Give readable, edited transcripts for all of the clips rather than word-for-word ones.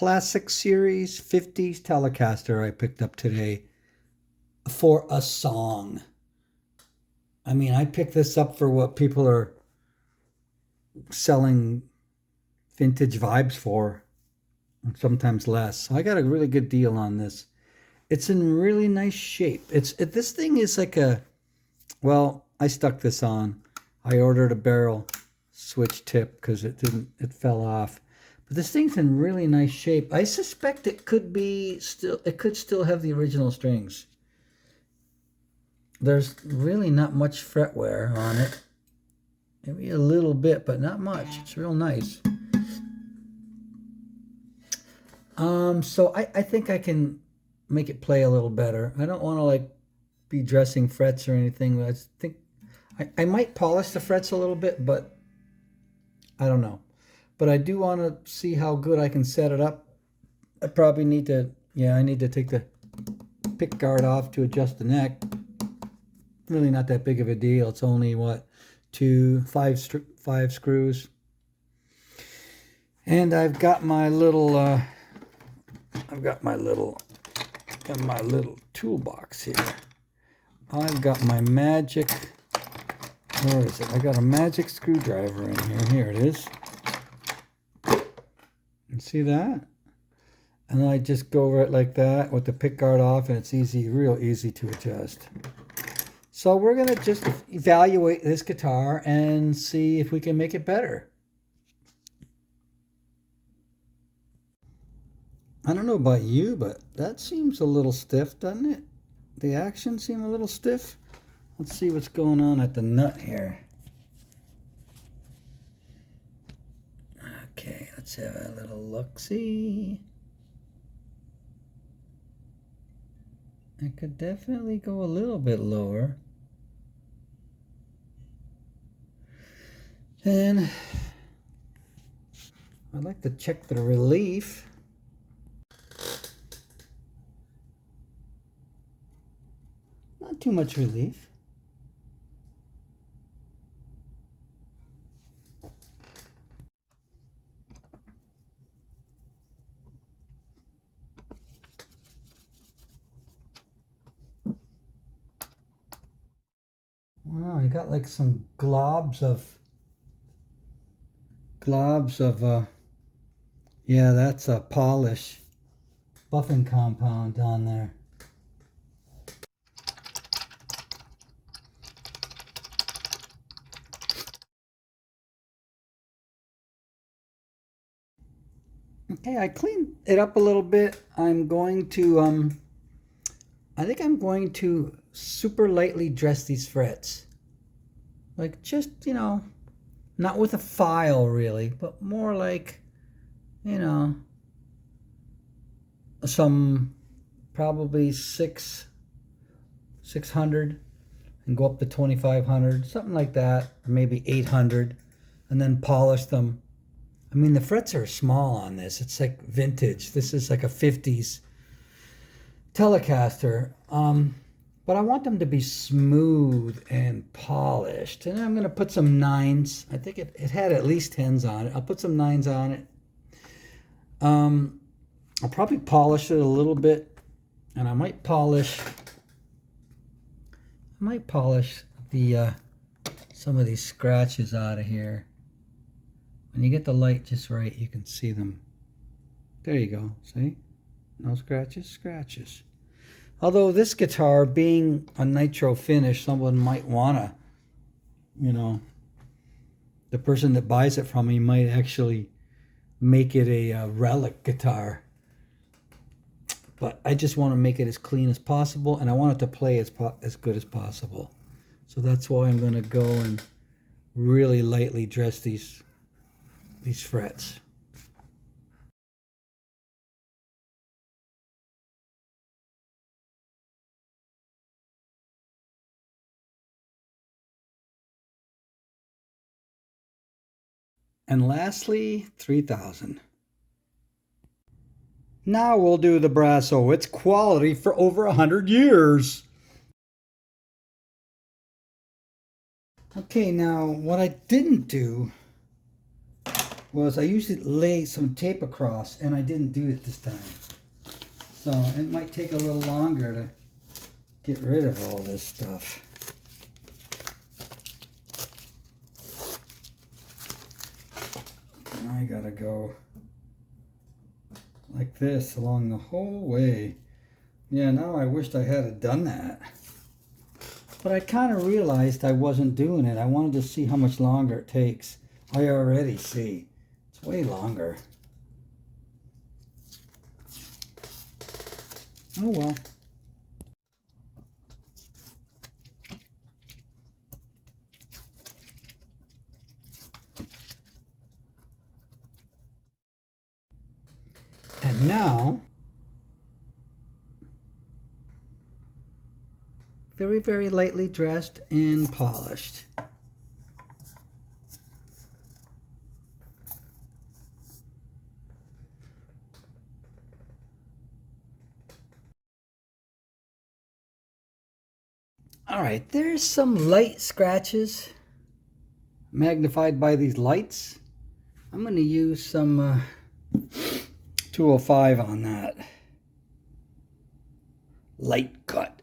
Classic Series 50's Telecaster I picked up today for a song. I mean, I picked this up for what people are selling vintage vibes for, sometimes less. So I got a really good deal on this. It's in really nice shape. This thing is like well, I stuck this on. I ordered a barrel switch tip because it fell off. But this thing's in really nice shape. I suspect it could still have the original strings. There's really not much fret wear on it. Maybe a little bit, but not much. It's real nice. So I think I can make it play a little better. I don't want to like be dressing frets or anything. I think I might polish the frets a little bit, but I don't know. But I do want to see how good I can set it up. I probably need to, I need to take the pick guard off to adjust the neck. Really not that big of a deal. It's only what, five screws. And I've got my little toolbox here. I've got my magic, where is it? I got a magic screwdriver in here. Here it is. You see that? And I just go over it like that with the pick guard off, and it's easy, real easy to adjust. So we're going to just evaluate this guitar and see if we can make it better. I don't know about you, but that seems a little stiff, doesn't it? The action seems a little stiff. Let's see what's going on at the nut here. Okay, let's have a little look-see. I could definitely go a little bit lower. And I'd like to check the relief. Not too much relief. Wow, I got like some globs of yeah, that's a polish buffing compound on there. Okay, I cleaned it up a little bit. I'm going to I think I'm going to super lightly dress these frets. Like just, not with a file really, but more like, some probably 600 and go up to 2500, something like that, or maybe 800, and then polish them. I mean, the frets are small on this. It's like vintage. This is like a 50's Telecaster. But I want them to be smooth and polished. And I'm going to put some 9s. I think it had at least 10s on it. I'll put some 9s on it. I'll probably polish it a little bit. And I might polish the some of these scratches out of here. When you get the light just right, you can see them. There you go. See? No scratches? Although this guitar, being a nitro finish, someone might want to, the person that buys it from me might actually make it a relic guitar. But I just want to make it as clean as possible, and I want it to play as good as possible. So that's why I'm going to go and really lightly dress these frets. And lastly, 3000. Now we'll do the Brasso. It's quality for over 100 years. Okay, now what I didn't do was I usually lay some tape across, and I didn't do it this time. So it might take a little longer to get rid of all this stuff. And I gotta go like this along the whole way. Yeah, now I wished I had done that. But I kind of realized I wasn't doing it. I wanted to see how much longer it takes. I already see. It's way longer. Oh well. And now, very, very lightly dressed and polished. All right, there's some light scratches magnified by these lights. I'm going to use some 205 on that. Light cut.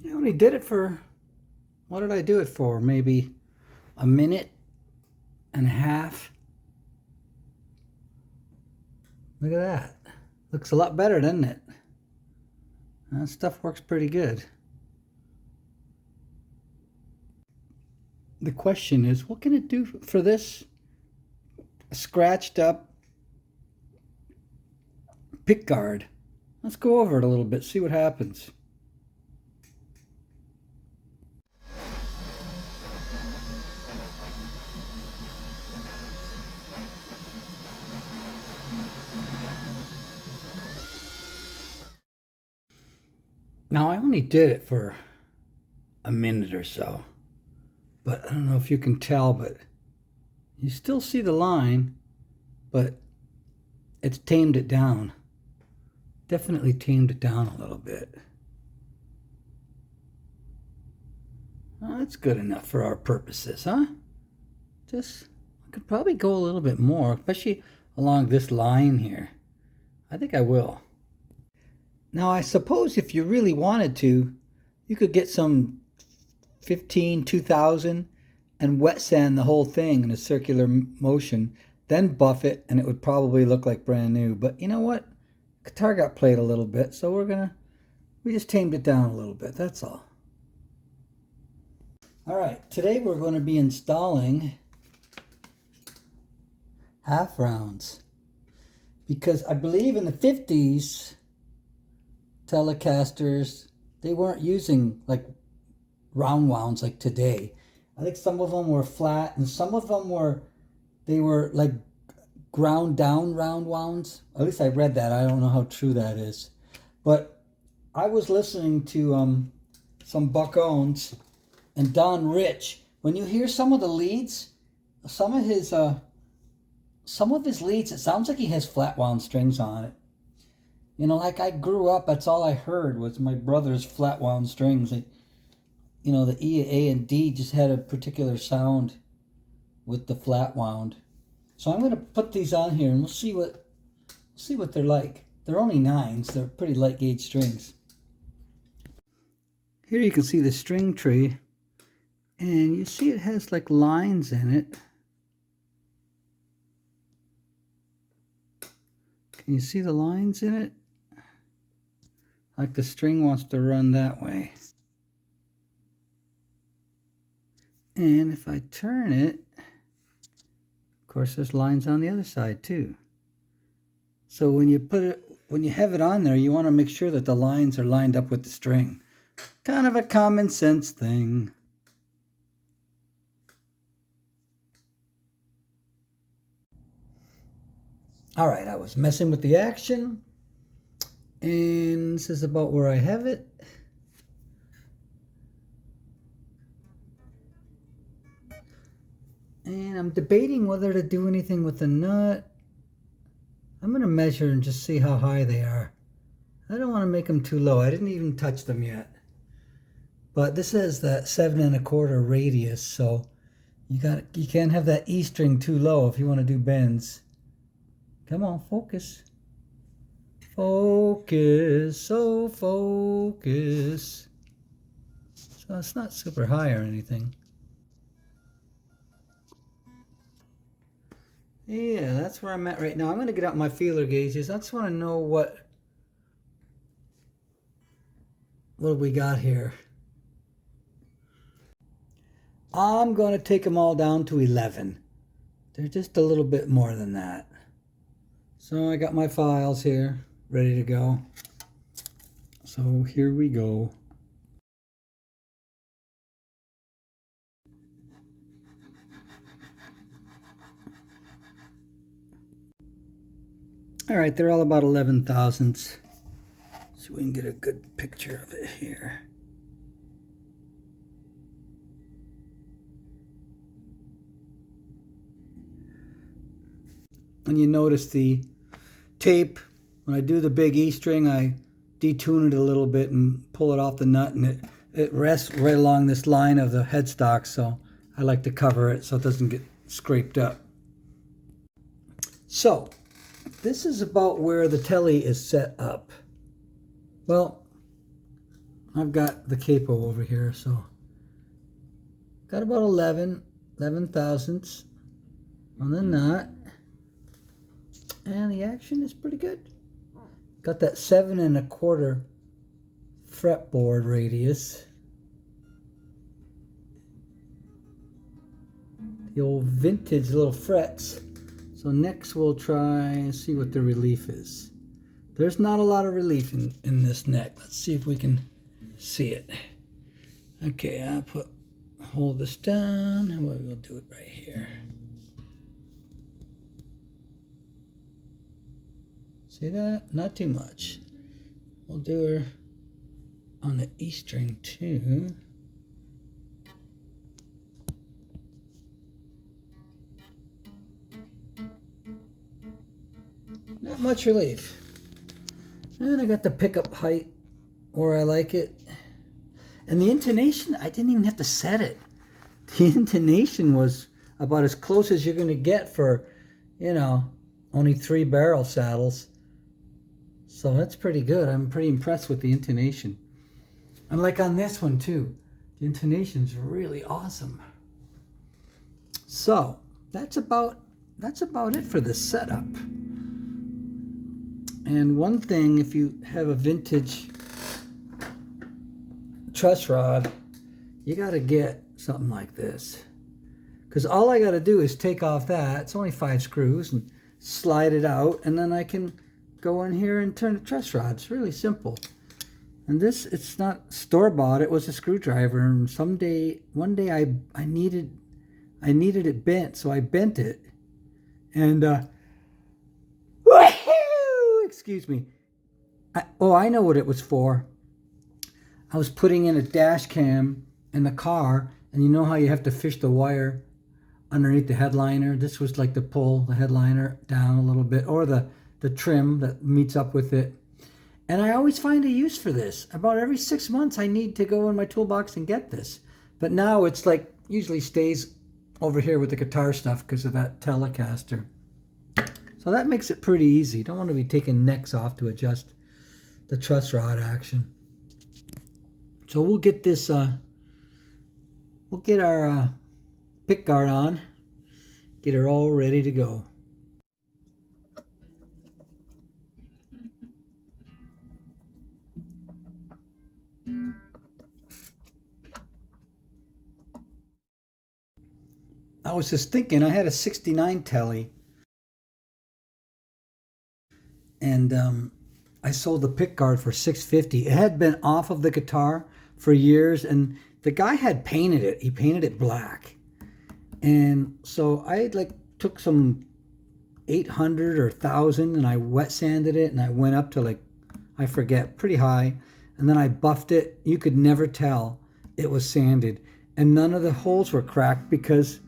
I only did it for, what did I do it for? Maybe a minute and a half. Look at that. Looks a lot better, doesn't it? That stuff works pretty good. The question is, what can it do for this scratched up pick guard? Let's go over it a little bit, see what happens. Now, I only did it for a minute or so, but I don't know if you can tell, but you still see the line, but it's tamed it down. Definitely tamed it down a little bit. Well, that's good enough for our purposes, huh? Just, I could probably go a little bit more, especially along this line here. I think I will. Now, I suppose if you really wanted to, you could get some 15, 2000 and wet sand the whole thing in a circular motion, then buff it, and it would probably look like brand new. But you know what? Guitar got played a little bit, so we just tamed it down a little bit, that's all. All right, today we're going to be installing half rounds, because I believe in the 50's Telecasters, they weren't using like round wounds like today. I think some of them were flat, and some of them were like ground down round wounds. At least I read that. I don't know how true that is, but I was listening to some Buck Owens and Don Rich. When you hear some of the leads, some of his leads, it sounds like he has flat wound strings on it. You know, like I grew up, that's all I heard was my brother's flat wound strings. Like, you know, the E, A, and D just had a particular sound with the flat wound. So I'm going to put these on here, and we'll see what they're like. They're only 9s. They're pretty light gauge strings. Here you can see the string tree, and you see it has like lines in it. Can you see the lines in it? Like the string wants to run that way. And if I turn it, of course there's lines on the other side too. So when you have it on there, you want to make sure that the lines are lined up with the string. Kind of a common sense thing. All right, I was messing with the action, and this is about where I have it. And I'm debating whether to do anything with the nut. I'm going to measure and just see how high they are. I don't want to make them too low. I didn't even touch them yet. But this is that 7 1/4 radius, so you can't have that E string too low if you want to do bends. Come on, focus. Focus, oh focus. So it's not super high or anything. Yeah, that's where I'm at right now. I'm going to get out my feeler gauges. I just want to know what we got here. I'm going to take them all down to 11. They're just a little bit more than that. So I got my files here ready to go. So here we go. All right, they're all about 11 thousandths. So we can get a good picture of it here. And you notice the tape, when I do the big E string, I detune it a little bit and pull it off the nut, and it rests right along this line of the headstock, so I like to cover it so it doesn't get scraped up. So this is about where the telly is set up. Well, I've got the capo over here, so got about 11 thousandths on the nut, and the action is pretty good. Got that 7 1/4 fretboard radius. The old vintage little frets. So next we'll try and see what the relief is. There's not a lot of relief in this neck. Let's see if we can see it. Okay, I'll hold this down, and we'll do it right here. See that? Not too much. We'll do her on the E string too. Not much relief. And I got the pickup height where I like it. And the intonation, I didn't even have to set it. The intonation was about as close as you're going to get for, you know, only 3 barrel saddles. So that's pretty good. I'm pretty impressed with the intonation. And like on this one too, the intonation's really awesome. So that's about it for the setup. And one thing, if you have a vintage truss rod, you got to get something like this. Because all I got to do is take off that, it's only 5 screws, and slide it out, and then I can go in here and turn the truss rod. It's really simple. And this, it's not store-bought, it was a screwdriver, and one day I needed it bent, so I bent it. And excuse me. I know what it was for. I was putting in a dash cam in the car, and you know how you have to fish the wire underneath the headliner? This was like to pull the headliner down a little bit, or the trim that meets up with it. And I always find a use for this. About every 6 months I need to go in my toolbox and get this. But now it's like, usually stays over here with the guitar stuff because of that Telecaster. So that makes it pretty easy. Don't want to be taking necks off to adjust the truss rod action. So we'll get this, we'll get our pick guard on, get her all ready to go. I was just thinking, I had a 69 telly, and I sold the pick guard for $650. It had been off of the guitar for years, and the guy had painted it. He painted it black. And so I took some 800 or 1000 and I wet sanded it, and I went up to I forget, pretty high. And then I buffed it. You could never tell it was sanded. And none of the holes were cracked because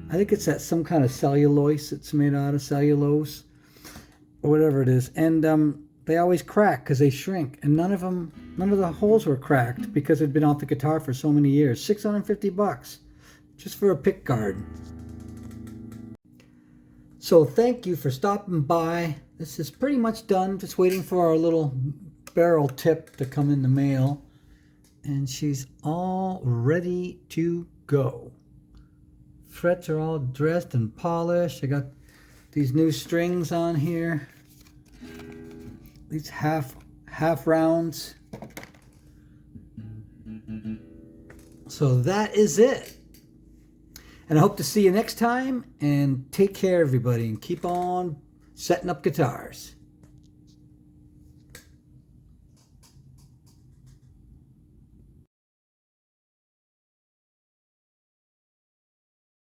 I think it's that some kind of cellulose. It's made out of cellulose. or whatever it is, and they always crack because they shrink, and none of the holes were cracked because it'd been off the guitar for so many years. $650 just for a pick guard. So thank you for stopping by. This is pretty much done. Just waiting for our little barrel tip to come in the mail, and she's all ready to go. Frets are all dressed and polished. I got these new strings on here, these half rounds. So that is it. And I hope to see you next time, and take care everybody, and keep on setting up guitars.